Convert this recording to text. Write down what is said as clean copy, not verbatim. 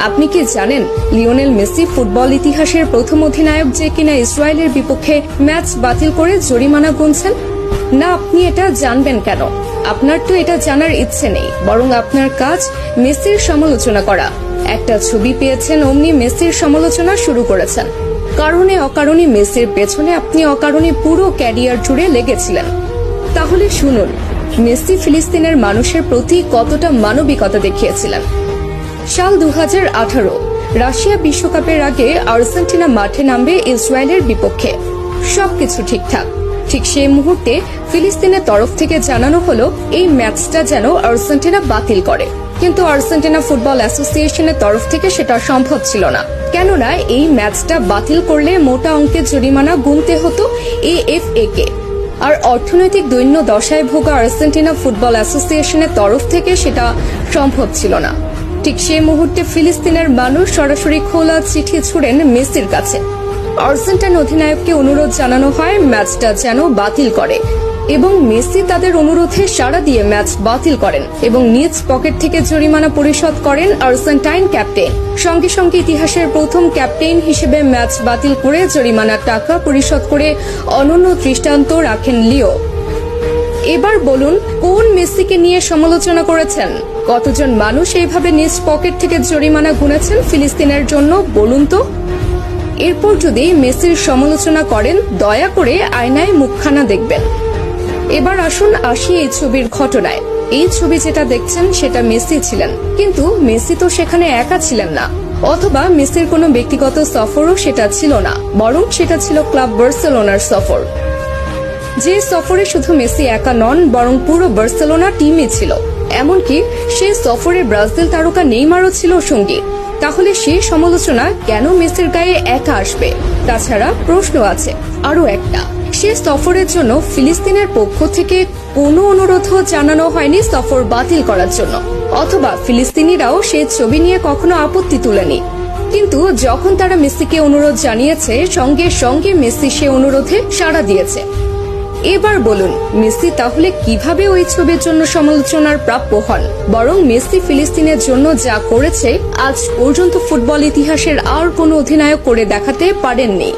আপনি কি জানেন লিওনেল মেসি ফুটবল ইতিহাসের প্রথম অধিনায়ক যে কিনা ইসরায়েলের বিপক্ষে ম্যাচ বাতিল করে জরিমানা গুনছেন? না, আপনি এটা জানবেন কেন? আপনার তো এটা জানার ইচ্ছে নেই, বরং আপনার কাজ মেসির সমালোচনা করা। একটা ছবি পেয়েছেন, অমনি মেসির সমালোচনা শুরু করেছেন। কারণে অকারণে মেসির পেছনে আপনি অকারণে পুরো ক্যারিয়ার জুড়ে লেগেছিলেন। তাহলে শুনুন, মেসি ফিলিস্তিনের মানুষের প্রতি কতটা মানবিকতা দেখিয়েছিলেন। সাল 2018 রাশিয়া বিশ্বকাপের আগে আর্জেন্টিনা মাঠে নামবে ইসরায়েলের বিপক্ষে। সবকিছু ঠিকঠাক। ঠিক সেই মুহূর্তে ফিলিস্তিনের তরফ থেকে জানানো হলো এই ম্যাচটা যেন আর্জেন্টিনা বাতিল করে। কিন্তু আর্জেন্টিনা ফুটবল অ্যাসোসিয়েশনের তরফ থেকে সেটা সম্ভব ছিল না, কেননা এই ম্যাচটা বাতিল করলে মোটা অঙ্কের জরিমানা গুনতে হতো এএফএ কে। আর অর্থনৈতিক দৈন্য দশায় ভোগা আর্জেন্টিনা ফুটবল অ্যাসোসিয়েশনের তরফ থেকে সেটা সম্ভব ছিল না। ঠিক সেই মুহূর্তে ফিলিস্তিনের মানুষ সরাসরি খোলা চিঠি ছুড়েন মেসির কাছে। আর্জেন্টাইন অধিনায়ককে অনুরোধ জানানো হয় ম্যাচটা যেন বাতিল করে, এবং মেসি তাদের অনুরোধে সাড়া দিয়ে ম্যাচ বাতিল করেন এবং নিজ পকেট থেকে জরিমানা পরিশোধ করেন আর্জেন্টাইন ক্যাপ্টেন। সঙ্গে সঙ্গে ইতিহাসের প্রথম ক্যাপ্টেন হিসেবে ম্যাচ বাতিল করে জরিমানার টাকা পরিশোধ করে অনন্য দৃষ্টান্ত রাখেন লিও। এবার বলুন, কোন মেসিকে নিয়ে সমালোচনা করেছেন? কতজন মানুষ এইভাবে নিজ পকেট থেকে জরিমানা গুনেছেন ফিলিস্তিনের জন্য, বলুন তো? এরপর যদি মেসির সমালোচনা করেন, দয়া করে আয়নায় মুখখানা দেখবেন। এবার আসি এই ছবির ঘটনায়। এই ছবি যেটা দেখছেন সেটা মেসি ছিলেন, কিন্তু মেসি তো সেখানে একা ছিলেন না, অথবা মেসির কোনো ব্যক্তিগত সফরও সেটা ছিল না, বরং সেটা ছিল ক্লাব বার্সেলোনার সফর। যে সফরে শুধু মেসি একা নন, বরং পুরো বার্সেলোনা টিমই ছিল। এমনকি সেই সফরে ব্রাজিল তারকা নেইমারও ছিল সঙ্গী। তাহলে সেই সমালোচনা কেন মেসির গায়ে একা আসবে? তাছাড়া প্রশ্ন আছে আরো একটা, সে সফরের জন্য ফিলিস্তিনের পক্ষ থেকে কোনো অনুরোধও জানানো হয়নি সফর বাতিল করার জন্য, অথবা ফিলিস্তিনিরাও সেই ছবি নিয়ে কখনো আপত্তি তুলেনি। কিন্তু যখন তারা মেসিকে অনুরোধ জানিয়েছে, সঙ্গে সঙ্গে মেসি সে অনুরোধে সাড়া দিয়েছে। এবার বলুন, মেসি তাহলে কিভাবে ওই ছবির জন্য সমালোচনার প্রাপ্য হন? বরং মেসি ফিলিস্তিনের জন্য যা করেছে আজ পর্যন্ত ফুটবল ইতিহাসের আর কোনো অধিনায়ক করে দেখাতে পারেননি।